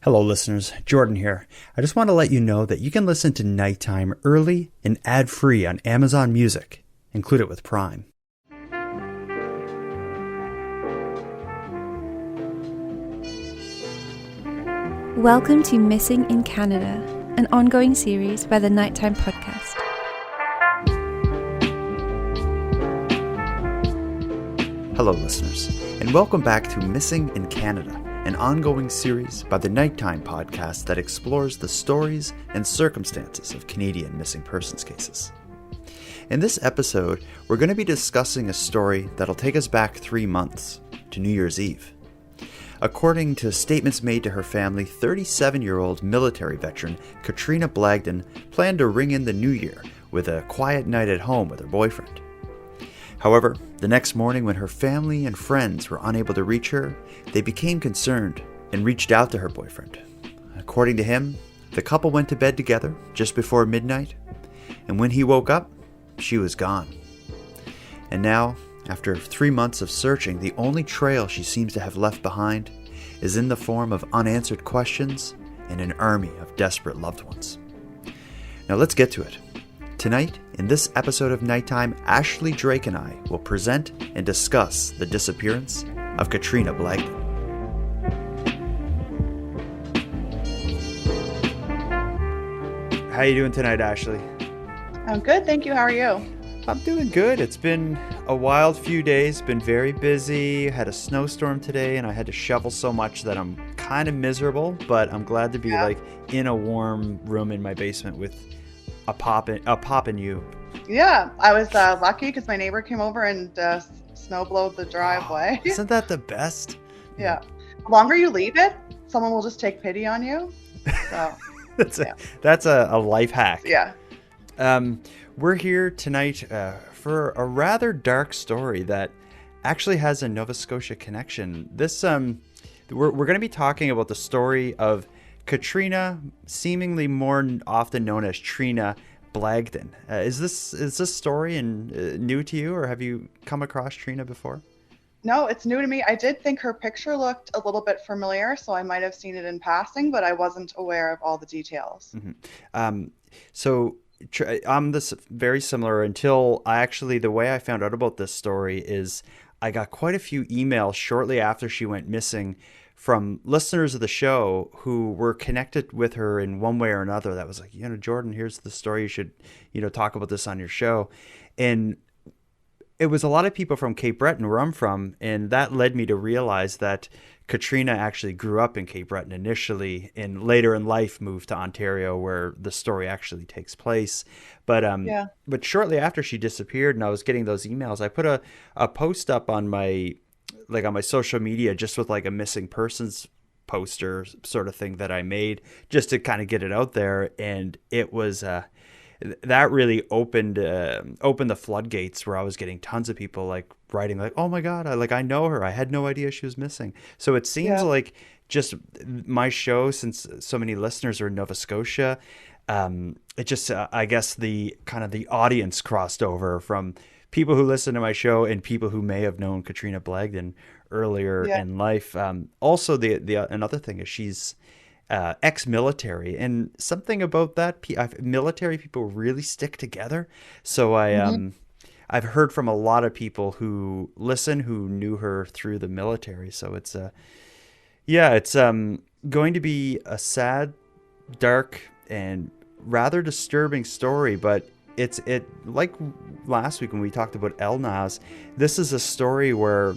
Hello listeners, Jordan here. I just want to let you know that you can listen to Nighttime early and ad-free on Amazon Music. Include it with Prime. Welcome to Missing in Canada, an ongoing series by the Nighttime Podcast. Hello listeners, and welcome back to Missing in Canada, an ongoing series by the Nighttime Podcast that explores the stories and circumstances of Canadian missing persons cases. In this episode, we're going to be discussing a story that'll take us back 3 months, to New Year's Eve. According to statements made to her family, 37-year-old military veteran Katrina Blagdon planned to ring in the new year with a quiet night at home with her boyfriend. However, the next morning when her family and friends were unable to reach her, they became concerned and reached out to her boyfriend. According to him, the couple went to bed together just before midnight, and when he woke up, she was gone. And now, after 3 months of searching, the only trail she seems to have left behind is in the form of unanswered questions and an army of desperate loved ones. Now let's get to it. Tonight, in this episode of Nighttime, Ashley Drake and I will present and discuss the disappearance of Katrina Blagdon. How are you doing tonight, Ashley? I'm good, thank you. How are you? I'm doing good. It's been a wild few days, been very busy. Had a snowstorm today and I had to shovel so much that I'm kind of miserable, but I'm glad to be in a warm room in my basement with a poppin' you. Yeah, I was lucky because my neighbor came over and snow blowed the driveway. Isn't that the best? Yeah. The longer you leave it, someone will just take pity on you. So, that's a life hack. Yeah. We're here tonight for a rather dark story that actually has a Nova Scotia connection. This we're going to be talking about the story of Katrina, seemingly more often known as Trina Blagdon. Is this story new to you, or have you come across Trina before? No, it's new to me. I did think her picture looked a little bit familiar, so I might have seen it in passing, but I wasn't aware of all the details. Mm-hmm. So I'm this very similar until the way I found out about this story is I got quite a few emails shortly after she went missing from listeners of the show who were connected with her in one way or another. That was like, Jordan, here's the story. You should, talk about this on your show. And it was a lot of people from Cape Breton, where I'm from. And that led me to realize that Katrina actually grew up in Cape Breton initially, and later in life moved to Ontario, where the story actually takes place. But but shortly after she disappeared and I was getting those emails, I put a post up on my social media, just with like a missing persons poster sort of thing that I made just to kind of get it out there. And it was that really opened the floodgates, where I was getting tons of people like writing like, oh my God, I know her. I had no idea she was missing. So it seems like just my show, since so many listeners are in Nova Scotia, it just, I guess the kind of the audience crossed over from people who listen to my show and people who may have known Katrina Blagdon earlier in life. Also, the another thing is she's ex-military, and something about that, military people really stick together. So I've heard from a lot of people who listen who knew her through the military. So it's going to be a sad, dark, and rather disturbing story, but it like last week when we talked about El Nas, this is a story where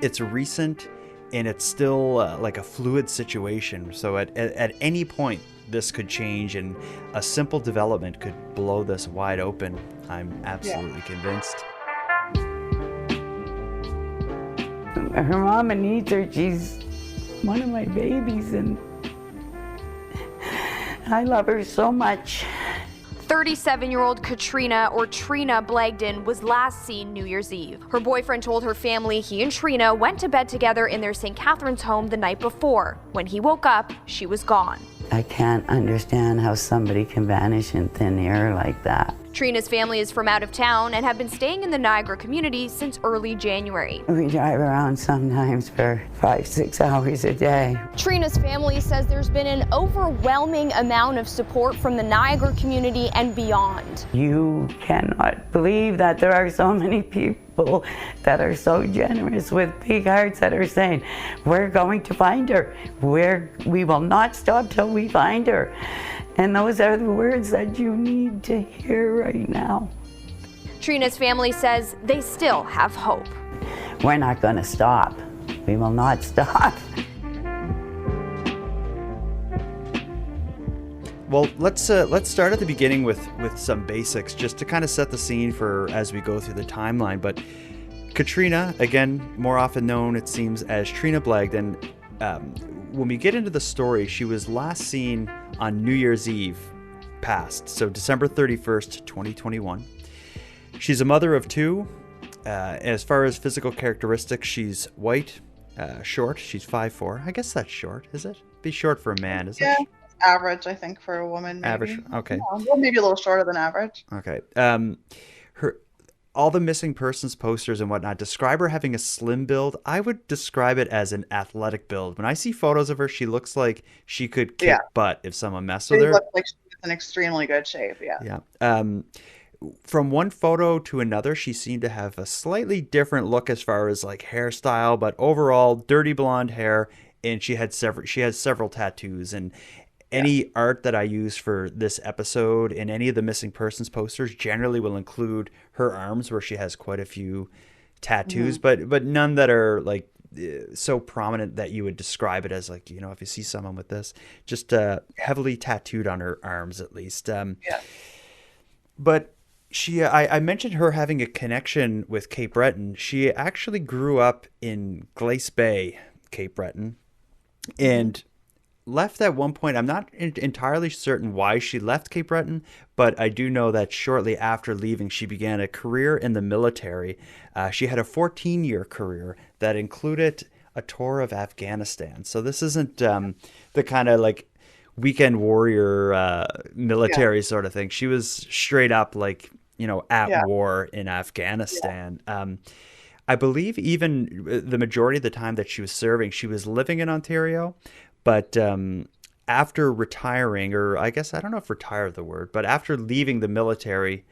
it's recent and it's still like a fluid situation. So at any point this could change, and a simple development could blow this wide open. I'm absolutely convinced. Her mama needs her. She's one of my babies, and I love her so much. 37-year-old Katrina, or Trina Blagdon, was last seen New Year's Eve. Her boyfriend told her family he and Trina went to bed together in their St. Catharines home the night before. When he woke up, she was gone. I can't understand how somebody can vanish in thin air like that. Trina's family is from out of town and have been staying in the Niagara community since early January. We drive around sometimes for 5-6 hours a day. Trina's family says there's been an overwhelming amount of support from the Niagara community and beyond. You cannot believe that there are so many people that are so generous with big hearts that are saying, we're going to find her. We will not stop till we find her. And those are the words that you need to hear right now. Trina's family says they still have hope. We're not going to stop. We will not stop. Well, let's start at the beginning with some basics, just to kind of set the scene for as we go through the timeline. But Katrina, again, more often known, it seems, as Trina Blagdon, when we get into the story, she was last seen on New Year's Eve past, so December 31st, 2021. She's a mother of two. As far as physical characteristics, she's white, short. She's 5'4". I guess that's short, is it? Be short for a man, is Yeah, it? average, I think, for a woman. Maybe. Average, okay. Yeah, well, maybe a little shorter than average. Okay. All the missing persons posters and whatnot describe her having a slim build. I would describe it as an athletic build. When I see photos of her, she looks like she could kick butt if someone messed with She her. looks like she's in extremely good shape, yeah. Yeah. From one photo to another, she seemed to have a slightly different look as far as like hairstyle, but overall dirty blonde hair, and she has several tattoos. And any art that I use for this episode and any of the missing persons posters generally will include her arms, where she has quite a few tattoos, but none that are like so prominent that you would describe it as like, you know, if you see someone with this, just heavily tattooed on her arms at least. But I mentioned her having a connection with Cape Breton. She actually grew up in Glace Bay, Cape Breton, and left at one point. I'm not entirely certain why she left Cape Breton, but I do know that shortly after leaving, she began a career in the military. She had a 14-year career that included a tour of Afghanistan. So this isn't the kind of like weekend warrior military sort of thing. She was straight up like, you know, at war in Afghanistan. I believe even the majority of the time that she was serving, she was living in Ontario. But after retiring, or I guess I don't know if retire is the word, but after leaving the military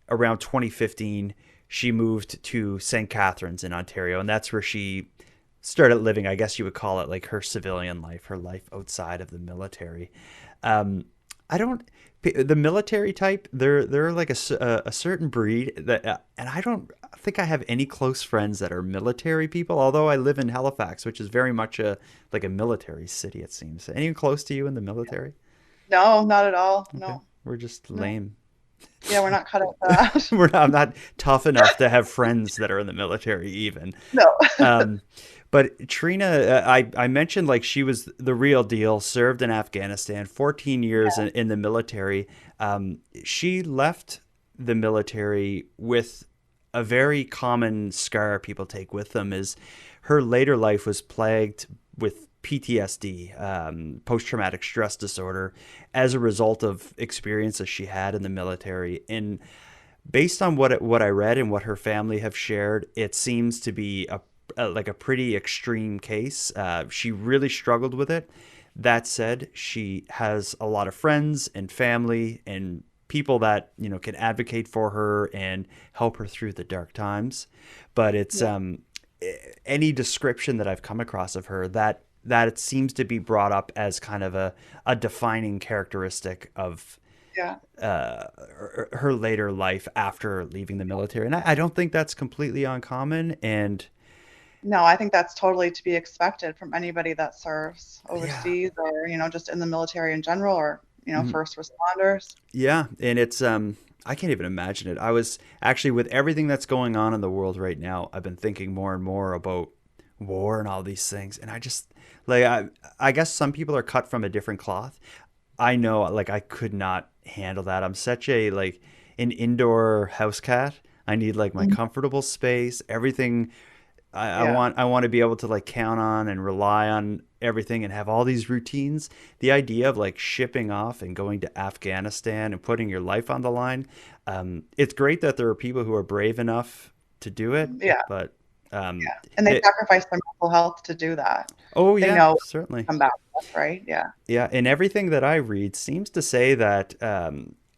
around 2015, she moved to St. Catharines in Ontario. And that's where she started living, I guess you would call it like her civilian life, her life outside of the military. The military type, they're like a certain breed that, and I don't think I have any close friends that are military people, although I live in Halifax, which is very much like a military city, it seems. Anyone close to you in the military? No, not at all. Okay. No. We're just lame. Yeah, we're not cut out for that. I'm not tough enough to have friends that are in the military even. No. But Trina, I mentioned like she was the real deal, served in Afghanistan, 14 years in the military. She left the military with a very common scar people take with them is her later life was plagued with PTSD, post-traumatic stress disorder, as a result of experiences she had in the military. And based on what I read and what her family have shared, it seems to be a pretty extreme case. She really struggled with it. That said, she has a lot of friends and family and people that, you know, can advocate for her and help her through the dark times. But it's any description that I've come across of her that it seems to be brought up as kind of a defining characteristic of her later life after leaving the military. And I don't think that's completely uncommon. And no, I think that's totally to be expected from anybody that serves overseas or, you know, just in the military in general, or, you know, first responders. Yeah. And it's, I can't even imagine it. I was actually, with everything that's going on in the world right now, I've been thinking more and more about war and all these things. And I just, like, I guess some people are cut from a different cloth. I know, like, I could not handle that. I'm such an indoor house cat. I need like my comfortable space, everything. I want to be able to like count on and rely on everything and have all these routines, the idea of like shipping off and going to Afghanistan and putting your life on the line, it's great that there are people who are brave enough to do it, Yeah. but And they sacrifice their mental health to do that. oh They yeah, know certainly. come back, right? Yeah. Yeah, and everything that I read seems to say that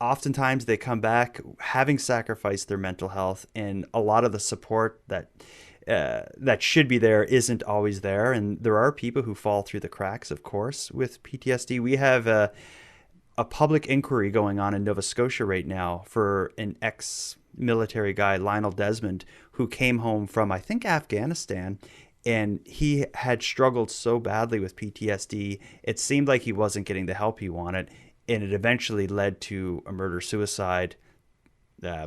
oftentimes they come back having sacrificed their mental health, and a lot of the support that should be there isn't always there. And there are people who fall through the cracks, of course, with PTSD. We have a public inquiry going on in Nova Scotia right now for an ex-military guy, Lionel Desmond, who came home from, I think, Afghanistan. And he had struggled so badly with PTSD, it seemed like he wasn't getting the help he wanted. And it eventually led to a murder-suicide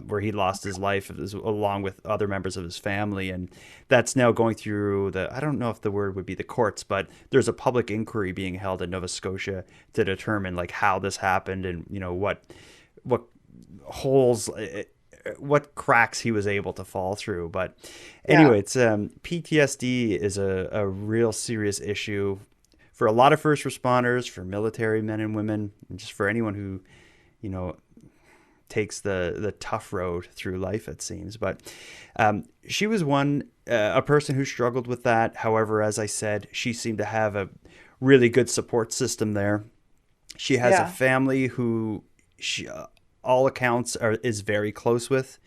where he lost his life along with other members of his family. And that's now going through I don't know if the word would be the courts, but there's a public inquiry being held in Nova Scotia to determine like how this happened and, you know, what holes, what cracks he was able to fall through. But anyway, it's PTSD is a real serious issue for a lot of first responders, for military men and women, and just for anyone who, you know, takes the tough road through life, it seems. But she was a person who struggled with that. However, as I said, she seemed to have a really good support system there. She has a family who she, all accounts is very close with,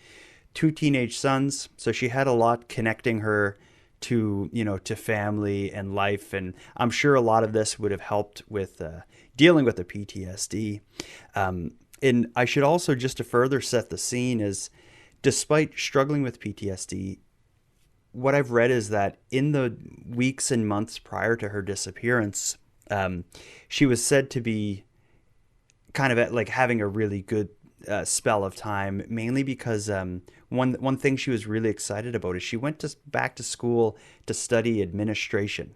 2 teenage sons. So she had a lot connecting her to, you know, to family and life. And I'm sure a lot of this would have helped with dealing with the PTSD. And I should also, just to further set the scene, is despite struggling with PTSD, what I've read is that in the weeks and months prior to her disappearance, she was said to be kind of like having a really good spell of time, mainly because one thing she was really excited about is she went back to school to study administration.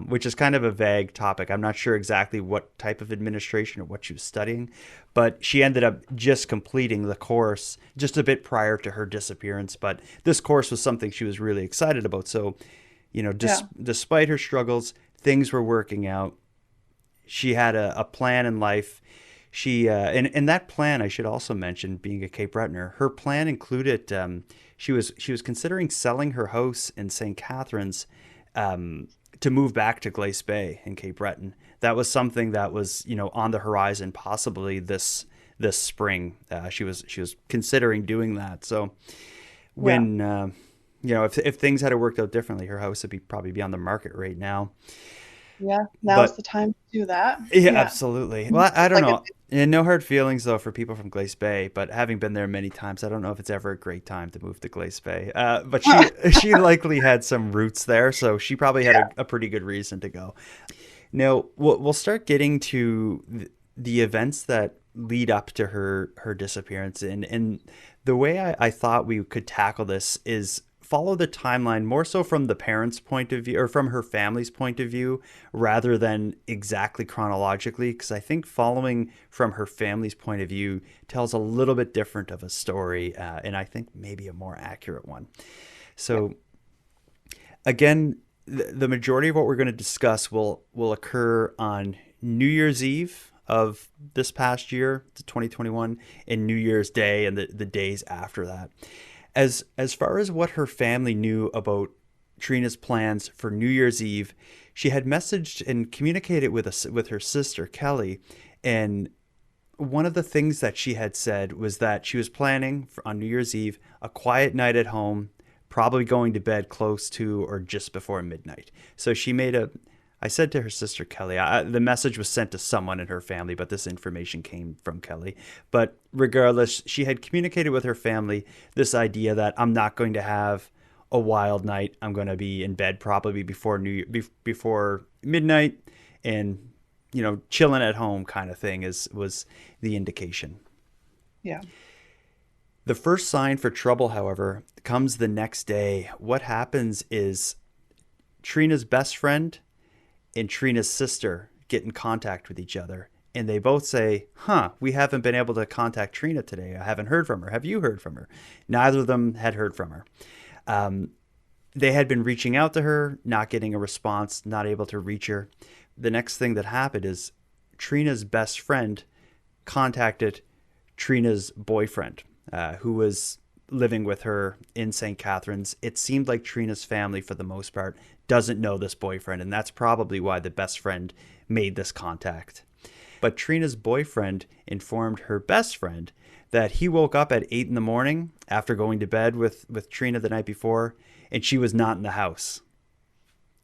Which is kind of a vague topic. I'm not sure exactly what type of administration or what she was studying, but she ended up just completing the course just a bit prior to her disappearance. But this course was something she was really excited about. So, you know, despite her struggles, things were working out. She had a plan in life. She and that plan, I should also mention, being a Cape Bretoner, her plan included she was considering selling her house in St. Catharines to move back to Glace Bay in Cape Breton. That was something that was, you know, on the horizon, possibly this spring. She was considering doing that. So when you know, if things had worked out differently, her house would probably be on the market right now. Yeah, now's the time to do that. Yeah, absolutely. Well, I don't know. And no hard feelings, though, for people from Glace Bay. But having been there many times, I don't know if it's ever a great time to move to Glace Bay. But she likely had some roots there, so she probably had a pretty good reason to go. Now, we'll start getting to the events that lead up to her disappearance. And the way I thought we could tackle this is follow the timeline more so from the parents' point of view, or from her family's point of view, rather than exactly chronologically, because I think following from her family's point of view tells a little bit different of a story, and I think maybe a more accurate one. So again, the majority of what we're going to discuss will occur on New Year's Eve of this past year, 2021, and New Year's Day and the days after that. As far as what her family knew about Trina's plans for New Year's Eve, she had messaged and communicated with her sister, Kelly. And one of the things that she had said was that she was planning on New Year's Eve a quiet night at home, probably going to bed close to or just before midnight. So she I said to her sister, Kelly, the message was sent to someone in her family, but this information came from Kelly. But regardless, she had communicated with her family this idea that I'm not going to have a wild night. I'm going to be in bed probably before midnight, and, you know, chilling at home kind of thing was the indication. Yeah. The first sign for trouble, however, comes the next day. What happens is Trina's best friend and Trina's sister get in contact with each other, and they both say, we haven't been able to contact Trina today. I haven't heard from her. Have you heard from her? Neither of them had heard from her. They had been reaching out to her, not getting a response, not able to reach her. The next thing that happened is Trina's best friend contacted Trina's boyfriend, who was living with her in St. Catharines. It seemed like Trina's family, for the most part, doesn't know this boyfriend, and that's probably why the best friend made this contact. But Trina's boyfriend informed her best friend that he woke up at 8 in the morning after going to bed with Trina the night before, and she was not in the house.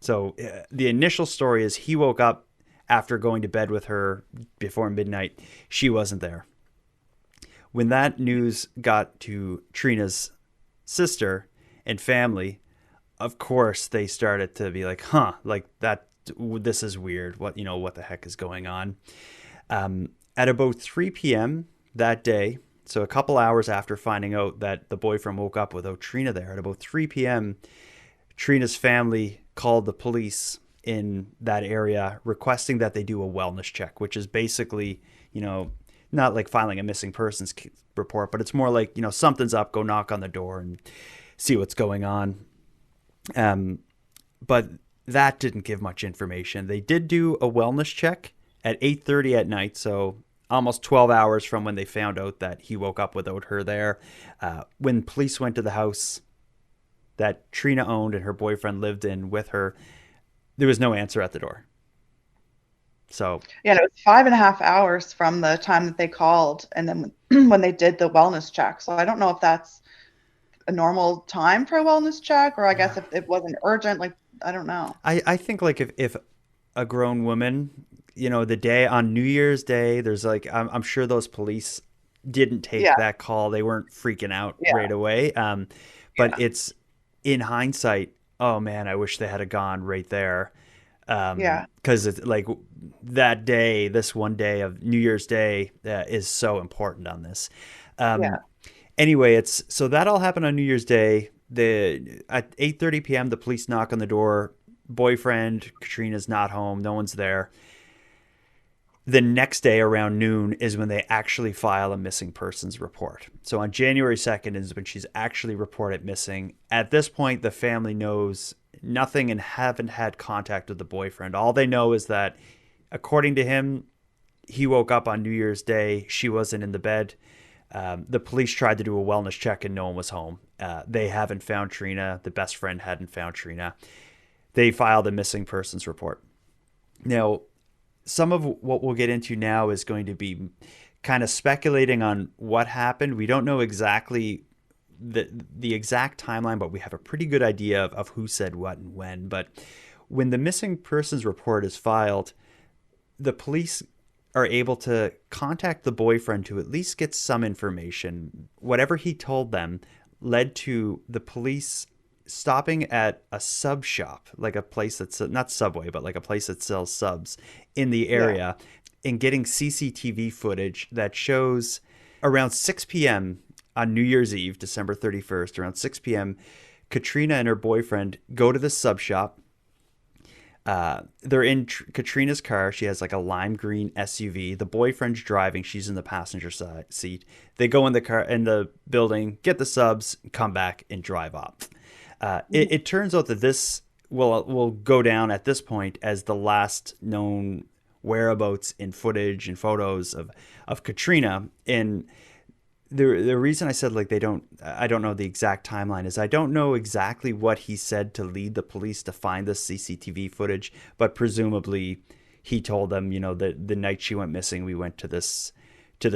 So the initial story is he woke up after going to bed with her before midnight. She wasn't there. When that news got to Trina's sister and family, of course they started to be like, like that, this is weird. What the heck is going on? At about 3 p.m. that day, so a couple hours after finding out that the boyfriend woke up without Trina there, at about 3 p.m., Trina's family called the police in that area requesting that they do a wellness check, which is basically, not like filing a missing persons report, but it's more like, something's up, go knock on the door and see what's going on. But that didn't give much information. They did do a wellness check at 8:30 at night, so almost 12 hours from when they found out that he woke up without her there. When police went to the house that Trina owned and her boyfriend lived in with her, there was no answer at the door. So yeah, it was 5.5 hours from the time that they called and then when they did the wellness check. So I don't know if that's a normal time for a wellness check, or I guess if it wasn't urgent, like, I don't know. I think like if a grown woman, the day on New Year's Day, there's like, I'm sure those police didn't take that call. They weren't freaking out right away. But it's in hindsight, oh man, I wish they had gone right there. Because it's like that day, this one day of New Year's Day is so important on this. Anyway, so that all happened on New Year's Day. At 8:30 p.m., the police knock on the door. Boyfriend, Katrina's not home. No one's there. The next day around noon is when they actually file a missing persons report. So on January 2nd is when she's actually reported missing. At this point, the family knows nothing and haven't had contact with the boyfriend. All they know is that, according to him, he woke up on New Year's Day. She wasn't in the bed. The police tried to do a wellness check and no one was home. They haven't found Trina. The best friend hadn't found Trina. They filed a missing persons report. Now, some of what we'll get into now is going to be kind of speculating on what happened. We don't know exactly the exact timeline, but we have a pretty good idea of who said what and when. But when the missing persons report is filed, the police are able to contact the boyfriend to at least get some information. Whatever he told them led to the police stopping at a sub shop, like a place that's not Subway, but like a place that sells subs in the area, and getting CCTV footage that shows around 6 p.m. on New Year's Eve, December 31st, around 6 p.m., Katrina and her boyfriend go to the sub shop. They're in Katrina's car. She has like a lime green SUV. The boyfriend's driving. She's in the passenger side seat. They go in the car, in the building, get the subs, come back, and drive off. It turns out that this will go down at this point as the last known whereabouts in footage and photos of Katrina. And the reason I said like I don't know the exact timeline is I don't know exactly what he said to lead the police to find this CCTV footage, but presumably he told them, that the night she went missing, we went to this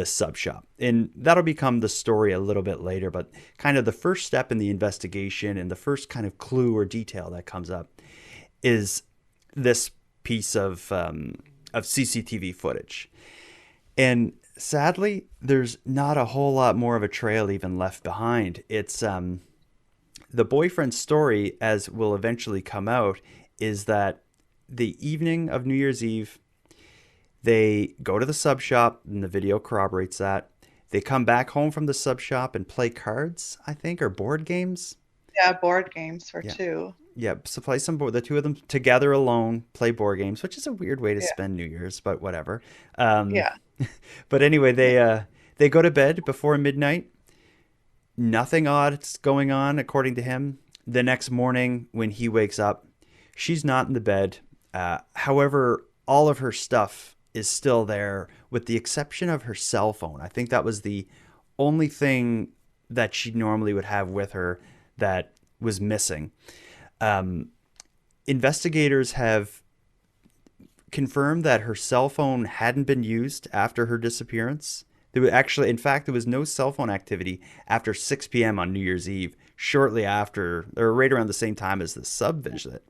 sub shop. And that'll become the story a little bit later, but kind of the first step in the investigation and the first kind of clue or detail that comes up is this piece of CCTV footage. And sadly, there's not a whole lot more of a trail even left behind. It's the boyfriend's story, as will eventually come out, is that the evening of New Year's Eve, they go to the sub shop, and the video corroborates that. They come back home from the sub shop and play cards, I think, or board games. Yeah, board games for two. Yeah, so play some board. The two of them together alone play board games, which is a weird way to spend New Year's, but whatever. But anyway, they go to bed before midnight. Nothing odd is going on, according to him. the next morning when he wakes up, she's not in the bed. However, all of her stuff is still there with the exception of her cell phone. I think that was the only thing that she normally would have with her that was missing. Investigators have confirmed that her cell phone hadn't been used after her disappearance. There was actually, in fact, there was no cell phone activity after 6 p.m. on New Year's Eve, shortly after, or right around the same time as the sub visit.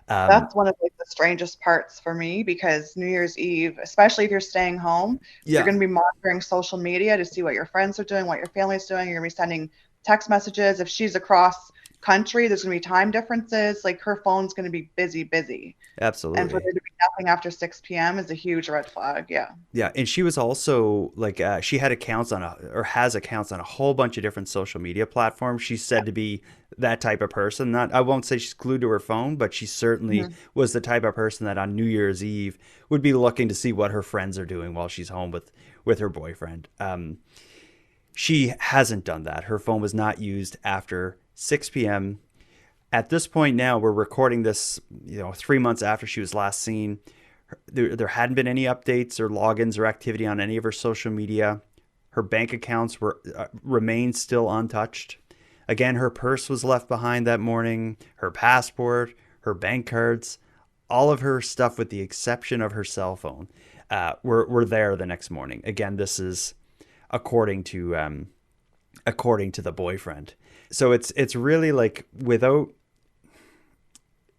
That's one of like, the strangest parts for me because New Year's Eve, especially if you're staying home, you're going to be monitoring social media to see what your friends are doing, what your family's doing. You're going to be sending text messages. If she's across country, there's going to be time differences. Like her phone's going to be busy. Absolutely. And for there to be nothing after 6 p.m. is a huge red flag. Yeah. Yeah. And she was also like, she had accounts has accounts on a whole bunch of different social media platforms. She's said to be that type of person. I won't say she's glued to her phone, but she certainly was the type of person that on New Year's Eve would be looking to see what her friends are doing while she's home with her boyfriend. She hasn't done that. Her phone was not used after 6 p.m. At this point now, we're recording this, 3 months after she was last seen. There hadn't been any updates or logins or activity on any of her social media. Her bank accounts remain still untouched. Again, her purse was left behind that morning, her passport, her bank cards, all of her stuff with the exception of her cell phone were there the next morning. Again, this is according to the boyfriend. So it's really like without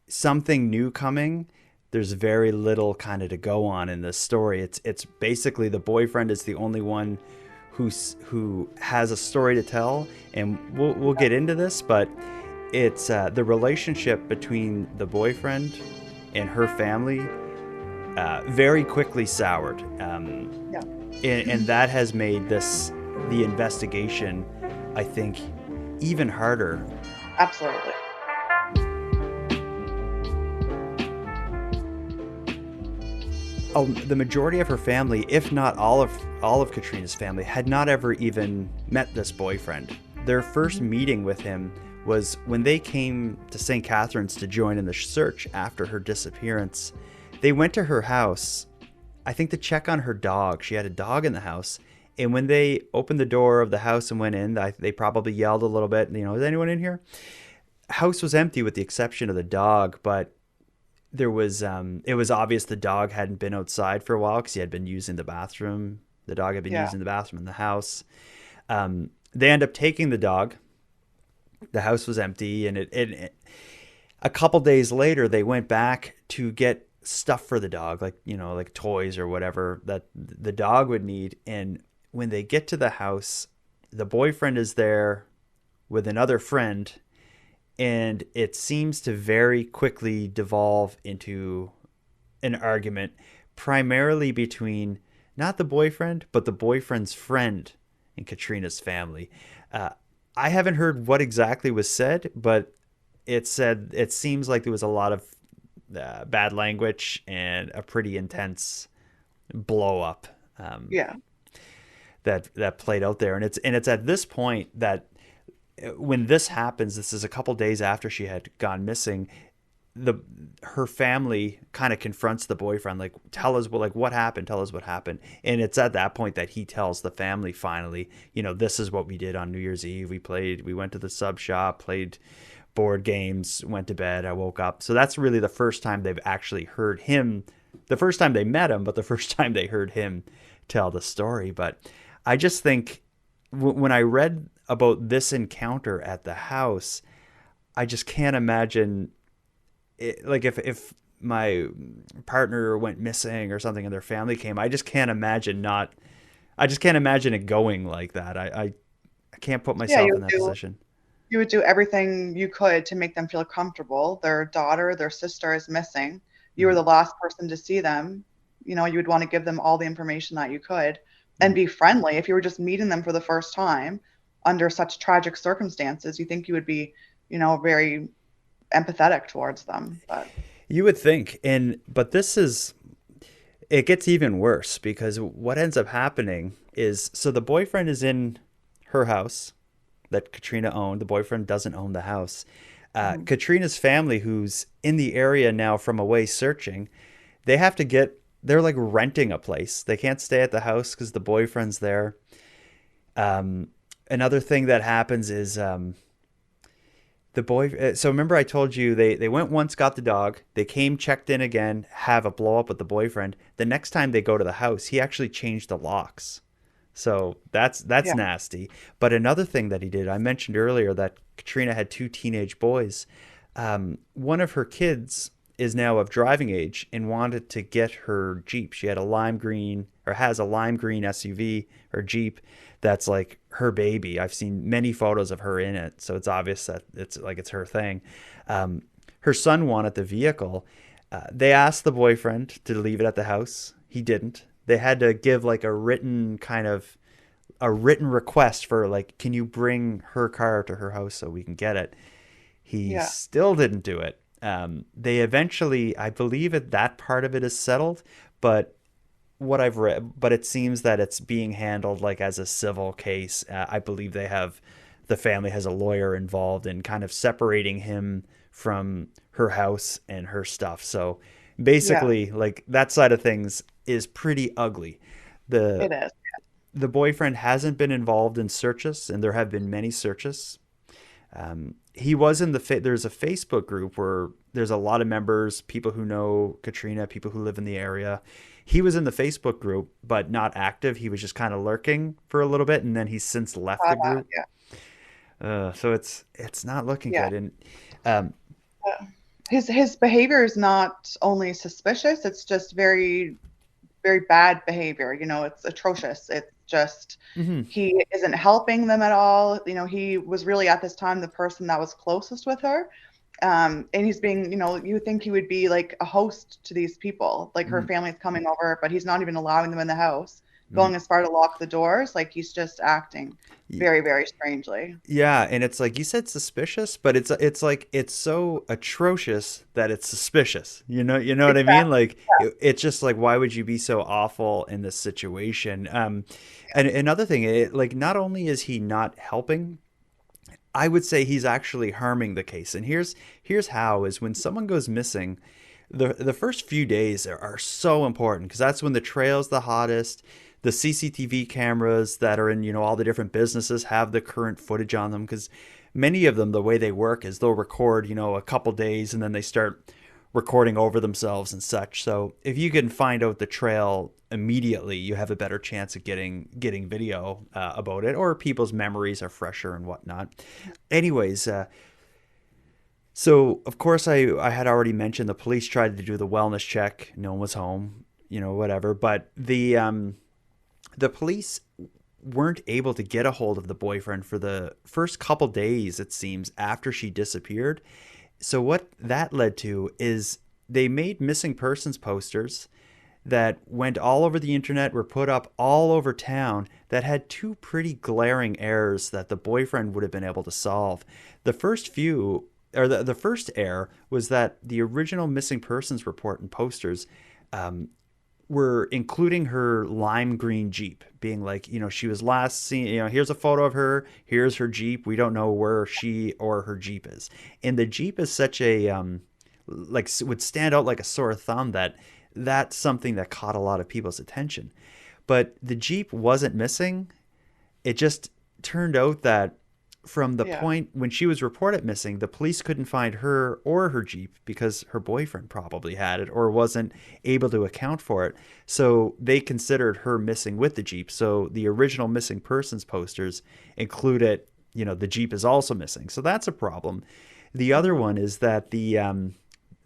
something new coming, there's very little kind of to go on in this story. It's basically the boyfriend is the only one who has a story to tell, and we'll get into this, but it's the relationship between the boyfriend and her family very quickly soured. And that has made the investigation, I think, even harder. Absolutely. The majority of her family, if not all of Katrina's family, had not ever even met this boyfriend. Their first meeting with him was when they came to St. Catharines to join in the search after her disappearance. They went to her house, I think, to check on her dog. She had a dog in the house. And when they opened the door of the house and went in, they probably yelled a little bit, is anyone in here? House was empty with the exception of the dog, but there was, it was obvious the dog hadn't been outside for a while because he had been using the bathroom. The dog had been using the bathroom in the house. They end up taking the dog. The house was empty, and it a couple days later, they went back to get stuff for the dog, like toys or whatever that the dog would need. And when they get to the house, the boyfriend is there with another friend, and it seems to very quickly devolve into an argument, primarily between not the boyfriend, but the boyfriend's friend and Katrina's family. I haven't heard what exactly was said, but it seems like there was a lot of bad language and a pretty intense blow up. That played out there, and it's at this point that when this happens, this is a couple days after she had gone missing. Her family kind of confronts the boyfriend, like, tell us what happened. Tell us what happened. And it's at that point that he tells the family finally, this is what we did on New Year's Eve. We went to the sub shop, played board games, went to bed. I woke up. So that's really the first time they've actually heard him. The first time they met him, but the first time they heard him tell the story. But I just think when I read about this encounter at the house, I just can't imagine it, like if my partner went missing or something and their family came, I just can't imagine it going like that. I can't put myself in that position. You would do everything you could to make them feel comfortable. Their daughter, their sister is missing. You were the last person to see them. You would want to give them all the information that you could and be friendly. If you were just meeting them for the first time under such tragic circumstances, you think you would be, very empathetic towards them. But you would think. But it gets even worse because what ends up happening is, so the boyfriend is in her house that Katrina owned. The boyfriend doesn't own the house. Mhm. Katrina's family, who's in the area now from away searching, they have to get, they're like renting a place. They can't stay at the house because the boyfriend's there. Um, Another thing that happens is the boy. So remember, I told you they went once, got the dog. They came, checked in again, have a blow up with the boyfriend. The next time they go to the house, he actually changed the locks. So that's Yeah. nasty. But another thing that he did, I mentioned earlier that Katrina had two teenage boys. One of her kids is now of driving age and wanted to get her Jeep. She had a lime green, or has a lime green SUV or Jeep that's like her baby. I've seen many photos of her in it, so it's obvious that it's her thing. Her son wanted the vehicle. They asked the boyfriend to leave it at the house. He didn't. They had to give like a written request for like, can you bring her car to her house so we can get it? He Yeah. still didn't do it. They eventually, I believe that part of it is settled, but what I've read, but it seems that it's being handled like as a civil case. I believe the family has a lawyer involved in kind of separating him from her house and her stuff. So Yeah. basically, like that side of things is pretty ugly. The It is. the boyfriend hasn't been involved in searches, and there have been many searches. He was in there's a Facebook group where there's a lot of members, people who know Katrina, people who live in the area. He was in the Facebook group, but not active. He was just kind of lurking for a little bit, and then he's since left the group. Yeah. So it's not looking Yeah. good. And um, His behavior is not only suspicious, it's just very, very bad behavior. It's atrocious. It's just mhm. he isn't helping them at all. He was really at this time the person that was closest with her. And he's being, you would think he would be like a host to these people, like her Mhm. family's coming over, but he's not even allowing them in the house, Mhm. going as far to lock the doors. Like he's just acting very, very strangely. Yeah, and it's like you said suspicious, but it's like it's so atrocious that it's suspicious. You know what I mean? Exactly. Like it's just like why would you be so awful in this situation? And another thing, like not only is he not helping, I would say he's actually harming the case. And here's how is when someone goes missing, the first few days are so important because that's when the trail's the hottest. The CCTV cameras that are in all the different businesses have the current footage on them because many of them the way they work is they'll record a couple days and then they start recording over themselves and such. So if you can find out the trail immediately, you have a better chance of getting video about it, or people's memories are fresher and whatnot. Anyways, so of course I had already mentioned the police tried to do the wellness check. No one was home, whatever. But the police weren't able to get a hold of the boyfriend for the first couple days, it seems, after she disappeared. So what that led to is they made missing persons posters that went all over the internet, were put up all over town, that had two pretty glaring errors that the boyfriend would have been able to solve. The first few, or the first error was that the original missing persons report and posters were including her lime green Jeep, being like, she was last seen, here's a photo of her, here's her Jeep. We don't know where she or her Jeep is. And the Jeep is such a, like, would stand out like a sore thumb that that's something that caught a lot of people's attention. But the Jeep wasn't missing. It just turned out that from the Yeah. point when she was reported missing, the police couldn't find her or her Jeep because her boyfriend probably had it or wasn't able to account for it. So they considered her missing with the Jeep. So the original missing persons posters included, the Jeep is also missing. So that's a problem. The other one is that the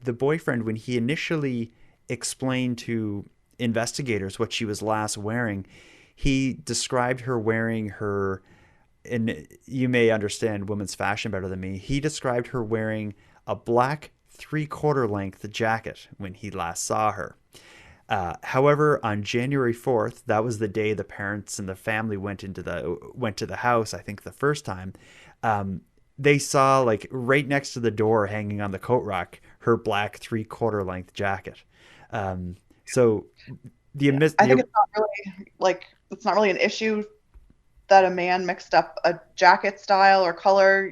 boyfriend, when he initially explained to investigators what she was last wearing, he described her wearing her, and you may understand women's fashion better than me. He described her wearing a black 3/4 length jacket when he last saw her. However, on January 4th, that was the day the parents and the family went to the house. I think the first time, they saw like right next to the door, hanging on the coat rack, her black 3/4 length jacket. So the, Yeah. I think it's not really an issue that a man mixed up a jacket style or color.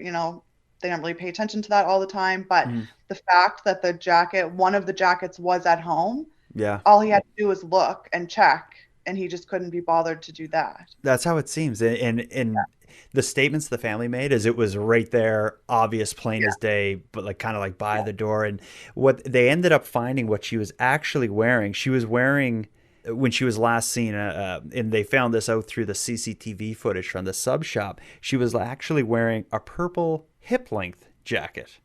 they don't really pay attention to that all the time. But Mhm. the fact that one of the jackets was at home, Yeah. all he had to do was look and check, and he just couldn't be bothered to do that. That's how it seems. And the statements the family made is it was right there, obvious, plain as day, but like kind of like by the door. And what they ended up finding, what she was actually wearing, she was wearing when she was last seen, and they found this out through the CCTV footage from the sub shop. She was actually wearing a purple hip length jacket.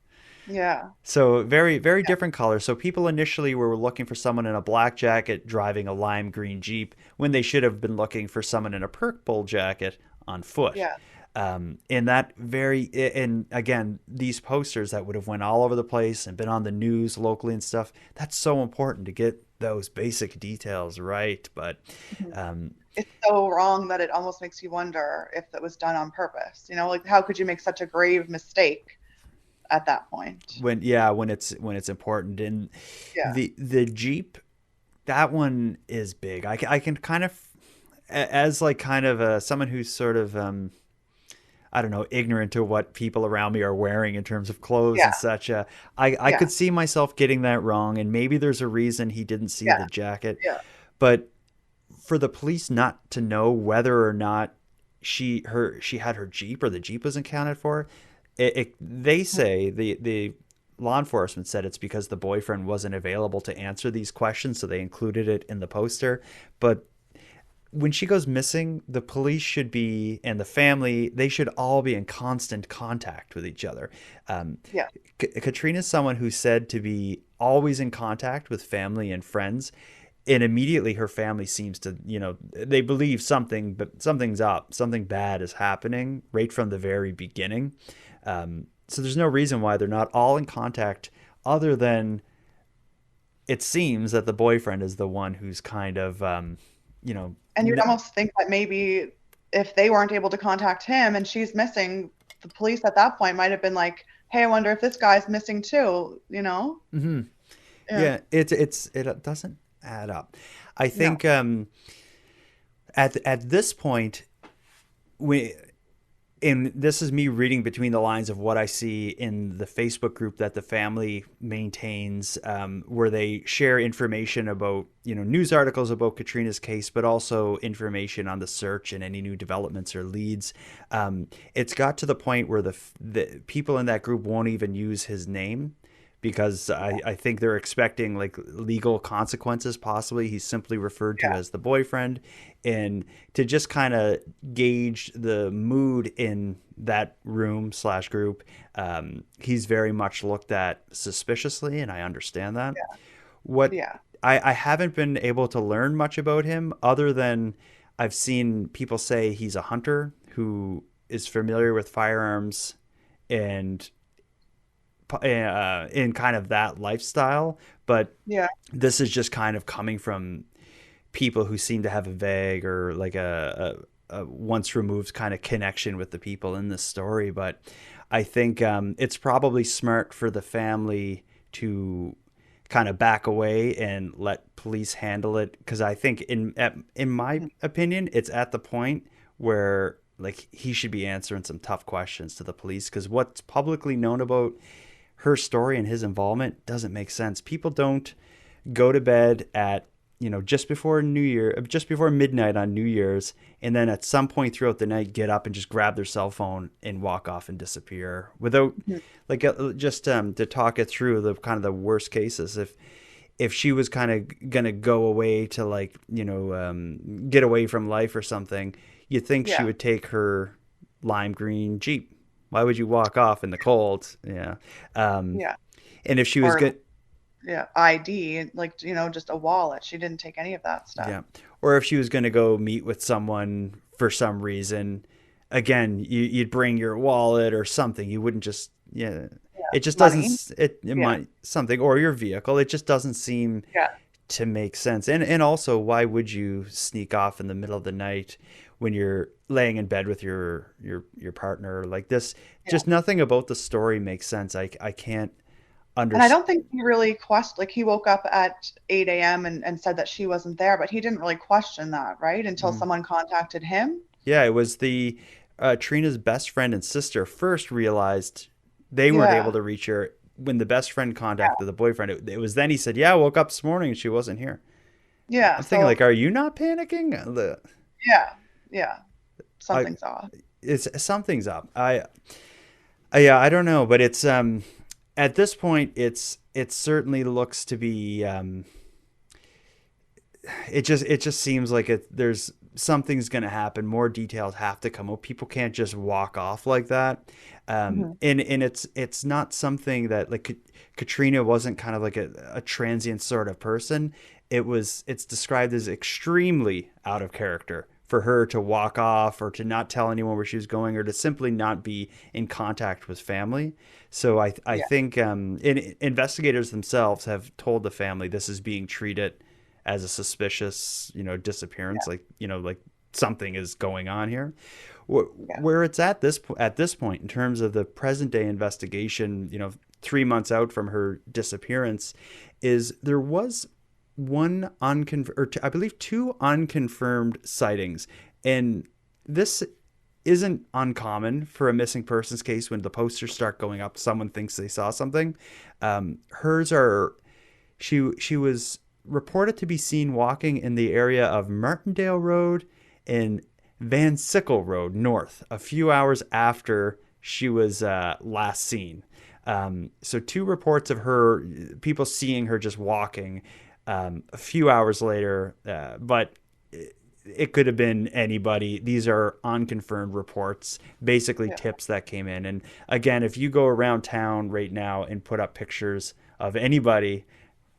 Yeah. So very, very different colors. So people initially were looking for someone in a black jacket driving a lime green Jeep when they should have been looking for someone in a purple jacket on foot. Yeah. And again, these posters that would have went all over the place and been on the news locally and stuff, that's so important to get those basic details right. But It's so wrong that it almost makes you wonder if it was done on purpose. You know, like how could you make such a grave mistake at that point? when it's important. And Yeah. the Jeep, that one is big. I can kind of, as like kind of someone who's sort of I don't know, ignorant to what people around me are wearing in terms of clothes Yeah. and such. I could see myself getting that wrong, and maybe there's a reason he didn't see the jacket. Yeah. But for the police not to know whether or not she had her Jeep or the Jeep was accounted for, they say the law enforcement said it's because the boyfriend wasn't available to answer these questions, so they included it in the poster. But when she goes missing, the police should be, and the family, they should all be in constant contact with each other. Yeah. Katrina's someone who's said to be always in contact with family and friends. And immediately her family seems to, they believe something's up, something bad is happening right from the very beginning. So there's no reason why they're not all in contact, other than it seems that the boyfriend is the one who's kind of, And you'd almost think that maybe if they weren't able to contact him and she's missing, the police at that point might have been like, hey, I wonder if this guy's missing too, you know? Mm-hmm. Yeah. It doesn't add up. I think at this point, and this is me reading between the lines of what I see in the Facebook group that the family maintains, where they share information about, news articles about Katrina's case, but also information on the search and any new developments or leads. It's got to the point where the people in that group won't even use his name, because I think they're expecting like legal consequences. Possibly he's simply referred to as the boyfriend, and to just kind of gauge the mood in that room / group, he's very much looked at suspiciously, and I understand that. I haven't been able to learn much about him, other than I've seen people say he's a hunter who is familiar with firearms and in kind of that lifestyle. But this is just kind of coming from people who seem to have a vague or like a once removed kind of connection with the people in this story. But I think it's probably smart for the family to kind of back away and let police handle it, because I think in my opinion, it's at the point where like he should be answering some tough questions to the police, because what's publicly known about her story and his involvement doesn't make sense. People don't go to bed at, just before midnight on New Year's, and then at some point throughout the night get up and just grab their cell phone and walk off and disappear without just to talk it through the kind of the worst cases. If she was kind of going to go away to like, get away from life or something, you'd think she would take her lime green Jeep. Why would you walk off in the cold? Yeah. And if she was good. Yeah. ID, like, just a wallet. She didn't take any of that stuff. Yeah. Or if she was going to go meet with someone for some reason, again, you'd bring your wallet or something. You wouldn't just, it just Money. doesn't, it might something, or your vehicle. It just doesn't seem to make sense. And also, why would you sneak off in the middle of the night when you're laying in bed with your partner like this? Just nothing about the story makes sense. I can't understand. And I don't think he really questioned, like he woke up at 8 a.m. and said that she wasn't there, but he didn't really question that, right? Until someone contacted him. Yeah, it was Trina's best friend and sister first realized They weren't able Yeah. to reach her. When the best friend contacted the boyfriend, it was then he said, "Yeah, I woke up this morning and she wasn't here." Yeah. I'm thinking, So like, are you not panicking? yeah. Yeah. I, Something's off. it's something's up. Yeah, I don't know, but it's at this point, it certainly looks to be it just seems like there's something's going to happen. More details have to come out. People can't just walk off like that. Hmm. And it's not something that, like, Katrina wasn't kind of like a transient sort of person. It's described as extremely out of character for her to walk off or to not tell anyone where she was going or to simply not be in contact with family. So I Yeah. think investigators themselves have told the family this is being treated as a suspicious, disappearance, Yeah. like, like something is going on here. Yeah. Where it's at this point in terms of the present day investigation, 3 months out from her disappearance, is there was one unconfirmed, or I believe two unconfirmed sightings, and this isn't uncommon for a missing persons case. When the posters start going up, someone thinks they saw something. Hers are she was reported to be seen walking in the area of Martindale Road and Van Sickle Road North a few hours after she was last seen. So two reports of her, people seeing her just walking a few hours later, but it could have been anybody. These are unconfirmed reports, basically Yeah. tips that came in. And again, if you go around town right now and put up pictures of anybody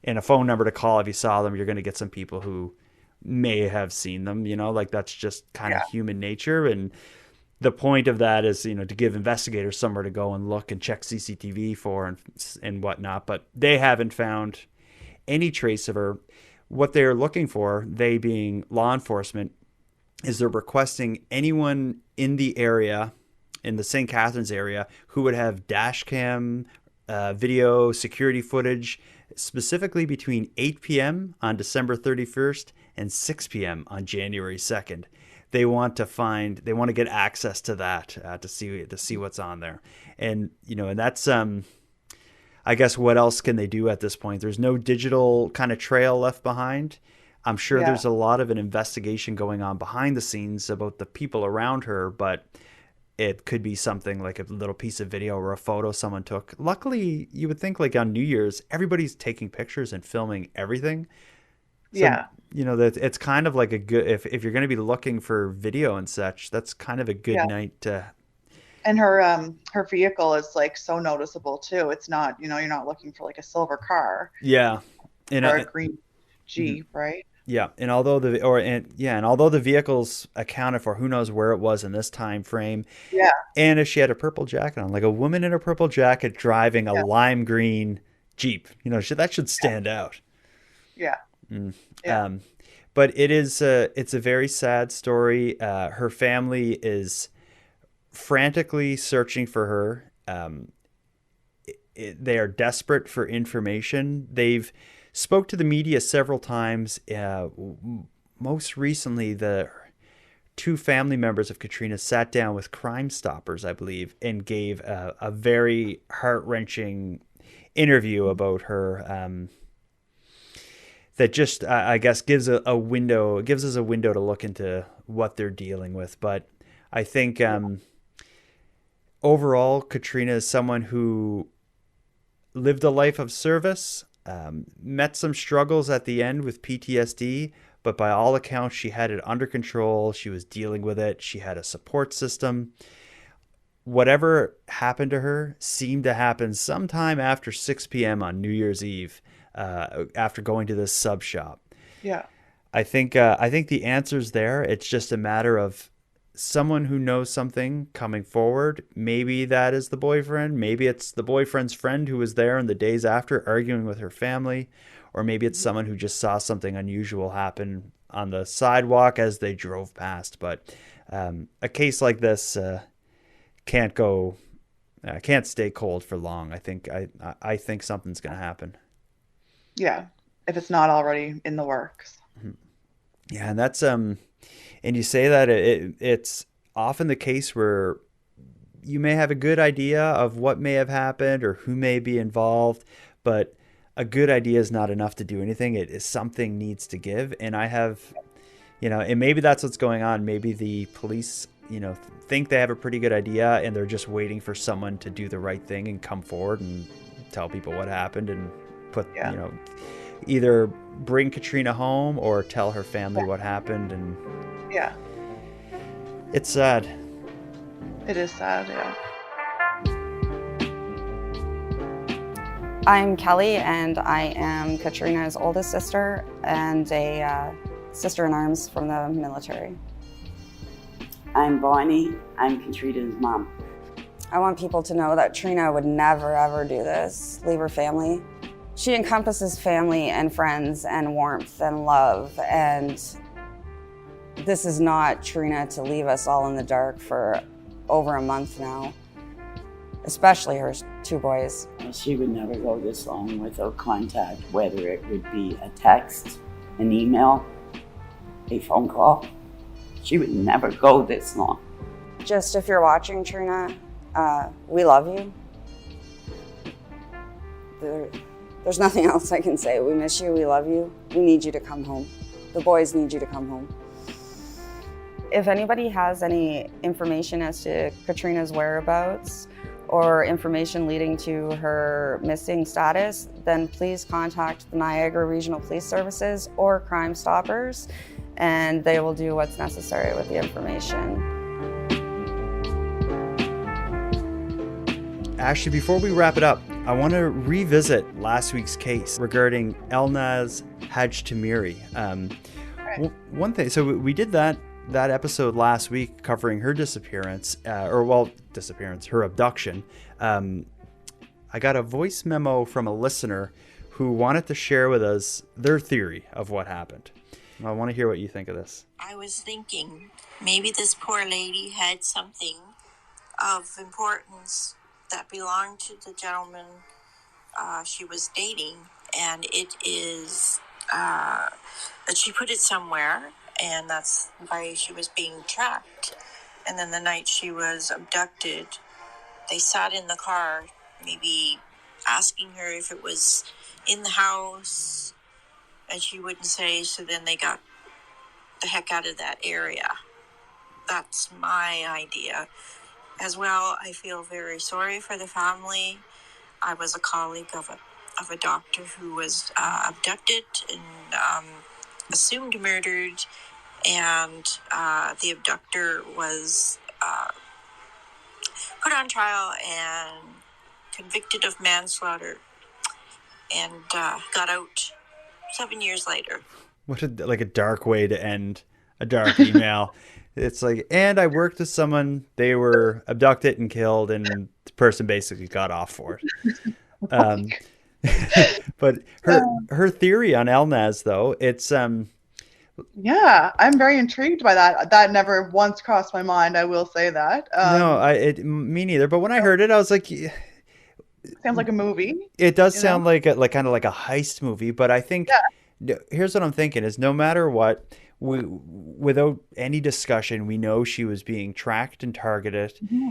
and a phone number to call if you saw them, you're going to get some people who may have seen them, like that's just kind of Yeah. human nature. And the point of that is, to give investigators somewhere to go and look and check CCTV for and whatnot. But they haven't found any trace of her. What they're looking for, they being law enforcement, is they're requesting anyone in the area, in the St. Catharines area, who would have dash cam video security footage, specifically between 8 p.m. on December 31st and 6 p.m. on January 2nd. They want to get access to that to see what's on there, and and that's I guess what else can they do at this point? There's no digital kind of trail left behind. I'm sure Yeah. there's a lot of an investigation going on behind the scenes about the people around her, but it could be something like a little piece of video or a photo someone took. Luckily, you would think, like, on New Year's, everybody's taking pictures and filming everything. So, Yeah. that it's kind of like a good, if you're going to be looking for video and such, that's kind of a good Yeah. night to. And her vehicle is like so noticeable too. It's not, you're not looking for like a silver car Yeah. And or a green mhm. Jeep, right? Yeah, and although the vehicle's accounted for, who knows where it was in this time frame, Yeah. and if she had a purple jacket on, like a woman in a purple jacket driving a Yeah. lime green Jeep, that should stand out. Yeah. Mm. Yeah. But it's a very sad story. Her family is frantically searching for her. They are desperate for information. They've spoke to the media several times. Most recently, the two family members of Katrina sat down with Crime Stoppers, I believe, and gave a very heart-wrenching interview about her. That just, I guess, gives us a window to look into what they're dealing with. But I think overall, Katrina is someone who lived a life of service, met some struggles at the end with PTSD, but by all accounts, she had it under control. She was dealing with it. She had a support system. Whatever happened to her seemed to happen sometime after 6 p.m. on New Year's Eve, after going to this sub shop. Yeah. I think the answer's there. It's just a matter of someone who knows something coming forward. Maybe that is the boyfriend. Maybe it's the boyfriend's friend who was there in the days after arguing with her family. Or maybe it's someone who just saw something unusual happen on the sidewalk as they drove past. But a case like this can't stay cold for long. I think something's going to happen. Yeah. If it's not already in the works. Yeah, and that's and you say that it's often the case where you may have a good idea of what may have happened or who may be involved, but a good idea is not enough to do anything. It is something needs to give. And I have, and maybe that's what's going on. Maybe the police, think they have a pretty good idea and they're just waiting for someone to do the right thing and come forward and tell people what happened and put, either bring Katrina home or tell her family what happened. And yeah, it's sad. It is sad, yeah. I'm Kelly, and I am Katrina's oldest sister and a sister-in-arms from the military. I'm Bonnie. I'm Katrina's mom. I want people to know that Trina would never, ever do this, leave her family. She encompasses family and friends and warmth and love, and this is not Trina to leave us all in the dark for over a month now, especially her two boys. She would never go this long without contact, whether it would be a text, an email, a phone call. She would never go this long. Just if you're watching, Trina, we love you. There's nothing else I can say. We miss you, we love you. We need you to come home. The boys need you to come home. If anybody has any information as to Katrina's whereabouts or information leading to her missing status, then please contact the Niagara Regional Police Services or Crime Stoppers, and they will do what's necessary with the information. Ashley, before we wrap it up, I want to revisit last week's case regarding Elnaz Hajtamiri. One thing, so we did that episode last week covering her disappearance, her abduction. I got a voice memo from a listener who wanted to share with us their theory of what happened. I want to hear what you think of this. I was thinking maybe this poor lady had something of importance that belonged to the gentleman she was dating, and it is that she put it somewhere, and that's why she was being tracked. And then the night she was abducted, they sat in the car, maybe asking her if it was in the house, and she wouldn't say, so then they got the heck out of that area. That's my idea. As well, I feel very sorry for the family. I was a colleague of a doctor who was abducted and assumed murdered, and the abductor was put on trial and convicted of manslaughter, and got out 7 years later. What a dark way to end a dark email. It's like, and I worked with someone, they were abducted and killed, and the person basically got off for it. But her theory on Elnaz, though, it's yeah, I'm very intrigued by that. That never once crossed my mind. I will say that. Me neither. But when I heard it, I was like, sounds like a movie. It does sound like kind of like a heist movie. But I think here's what I'm thinking: is no matter what, without any discussion, we know she was being tracked and targeted. Mm-hmm.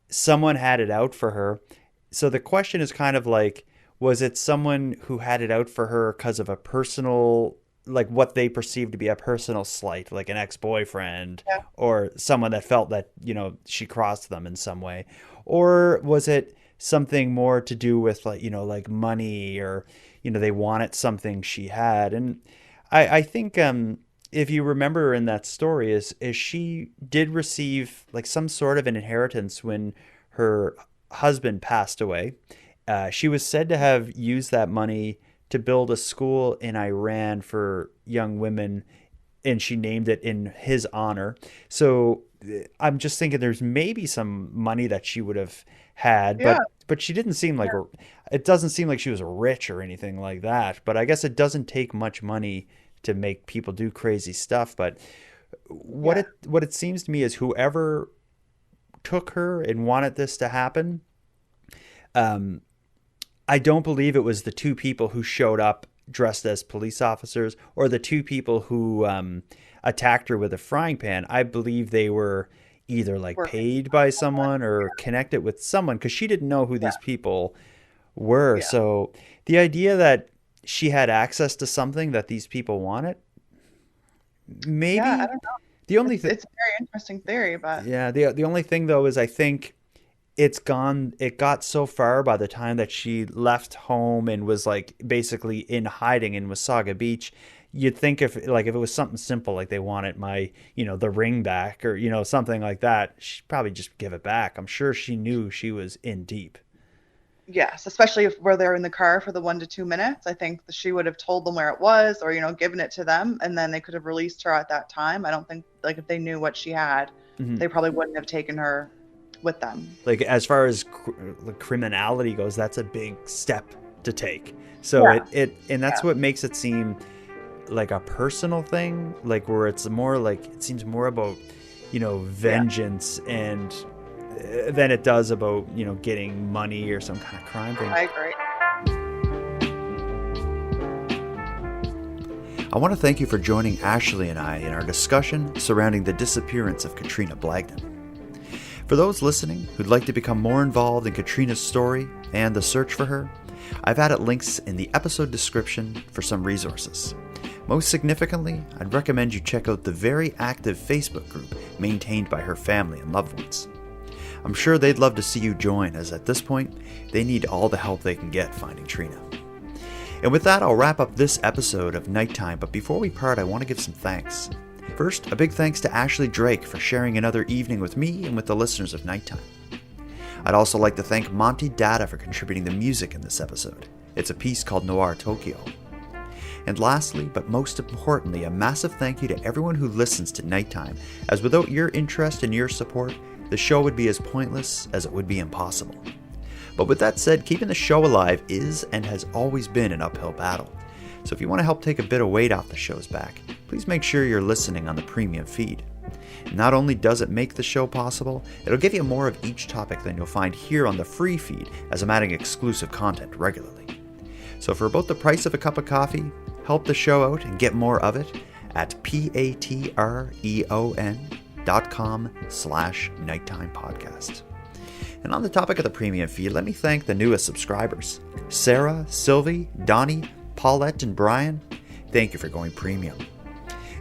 Someone had it out for her. So the question is kind of like, was it someone who had it out for her because of a personal, like what they perceived to be a personal slight, like an ex-boyfriend or someone that felt that, she crossed them in some way? Or was it something more to do with like money, or, they wanted something she had? And I think, if you remember in that story, is she did receive like some sort of an inheritance when her husband passed away. She was said to have used that money to build a school in Iran for young women, and she named it in his honor. So I'm just thinking there's maybe some money that she would have had, but she didn't seem like it doesn't seem like she was rich or anything like that. But I guess it doesn't take much money to make people do crazy stuff. But what it seems to me is whoever took her and wanted this to happen, I don't believe it was the two people who showed up dressed as police officers or the two people who attacked her with a frying pan. I believe they were either like Working. paid by someone or connected with someone, because she didn't know who these people were. Yeah. So the idea that she had access to something that these people wanted, maybe. Yeah, I don't know. The only thing, It's a very interesting theory, but yeah, the only thing though is I think it got so far by the time that she left home and was like basically in hiding in Wasaga Beach. You'd think if it was something simple, like they wanted the ring back, or something like that, she'd probably just give it back. I'm sure she knew she was in deep. yes, especially if where they're in the car for the 1 to 2 minutes, I think that she would have told them where it was, or given it to them, and then they could have released her at that time. I don't think, like, if they knew what she had, they probably wouldn't have taken her with them. Like, as far as criminality goes, that's a big step to take. So and that's what makes it seem like a personal thing, like where it's more like, it seems more about vengeance and than it does about getting money or some kind of crime thing. I agree. I want to thank you for joining Ashley and I in our discussion surrounding the disappearance of Katrina Blagdon. For those listening who'd like to become more involved in Katrina's story and the search for her, I've added links in the episode description for some resources. Most significantly, I'd recommend you check out the very active Facebook group maintained by her family and loved ones. I'm sure they'd love to see you join, as at this point, they need all the help they can get finding Trina. And with that, I'll wrap up this episode of Nighttime, but before we part, I want to give some thanks. First, a big thanks to Ashley Drake for sharing another evening with me and with the listeners of Nighttime. I'd also like to thank Monty Datta for contributing the music in this episode. It's a piece called Noir, Tokyo. And lastly, but most importantly, a massive thank you to everyone who listens to Nighttime, as without your interest and your support, the show would be as pointless as it would be impossible. But with that said, keeping the show alive is and has always been an uphill battle. So if you want to help take a bit of weight off the show's back, please make sure you're listening on the premium feed. Not only does it make the show possible, it'll give you more of each topic than you'll find here on the free feed, as I'm adding exclusive content regularly. So for about the price of a cup of coffee, help the show out and get more of it at patreon.com/nighttime podcast. And on the topic of the premium feed, let me thank the newest subscribers: Sarah, Sylvie, Donnie, Paulette, and Brian. Thank you for going premium.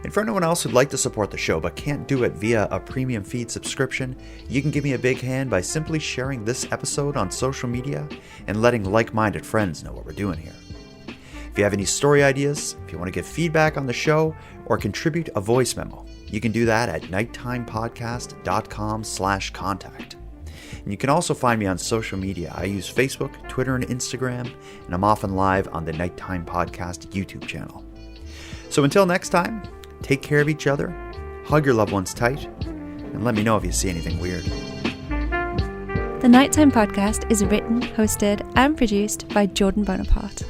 And for anyone else who'd like to support the show but can't do it via a premium feed subscription, you can give me a big hand by simply sharing this episode on social media and letting like-minded friends know what we're doing here. If you have any story ideas, if you want to give feedback on the show, or contribute a voice memo, you can do that at nighttimepodcast.com/contact. And you can also find me on social media. I use Facebook, Twitter, and Instagram, and I'm often live on the Nighttime Podcast YouTube channel. So until next time, take care of each other, hug your loved ones tight, and let me know if you see anything weird. The Nighttime Podcast is written, hosted, and produced by Jordan Bonaparte.